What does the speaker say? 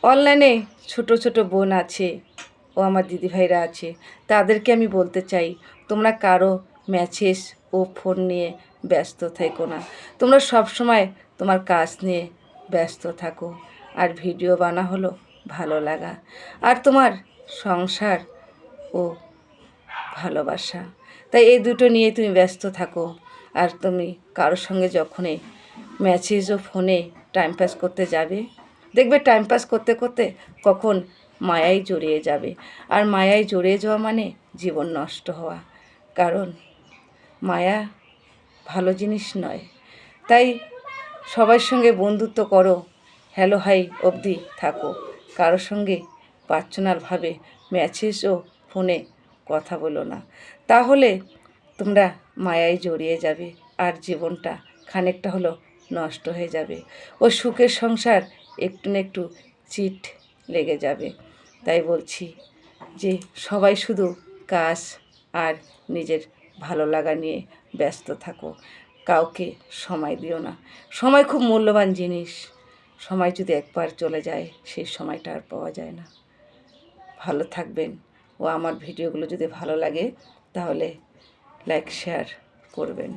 অনলাইনে ছোট ছোট বোন আছে ও আমার দিদিভাইরা আছে, তাদেরকে আমি বলতে চাই, তোমরা কারো মেসেজ ও ফোন নিয়ে ব্যস্ত থেকো না। তোমরা সব সময় তোমার কাজ নিয়ে ব্যস্ত থাকো। আর ভিডিও বানা হলো ভালো লাগা, আর তোমার সংসার ও ভালোবাসা। তাই এই দুটো নিয়ে তুমি ব্যস্ত থাকো। আর তুমি কারোর সঙ্গে যখনই মেসেজ ও ফোনে টাইম পাস করতে যাবে, দেখবে টাইম পাস করতে করতে কখন মায়ায় জড়িয়ে যাবে। আর মায়ায় জড়িয়ে যাওয়া মানে জীবন নষ্ট হওয়া। কারণ মায়া ভালো জিনিস নয়। তাই সবার সঙ্গে বন্ধুত্ব করো, হ্যালো হাই অবধি থাকো। কারোর সঙ্গে পার্সোনালভাবে মেসেজ ও ফোনে কথা বলো না, তাহলে তোমরা মায়ায় জড়িয়ে যাবে আর জীবনটা খানিকটা হলো নষ্ট হয়ে যাবে। ও সুখের সংসার একটু না একটু চিট লেগে যাবে। তাই বলছি যে সবাই শুধু কাজ আর নিজের ভালো লাগা নিয়ে ব্যস্ত থাকো, কাউকে সময় দিও না। সময় খুব মূল্যবান জিনিস। সময় যদি একবার চলে যায়, সেই সময়টা আর পাওয়া যায় না। ভালো থাকবেন। ও আমার ভিডিওগুলো যদি ভালো লাগে তাহলে লাইক শেয়ার করবেন।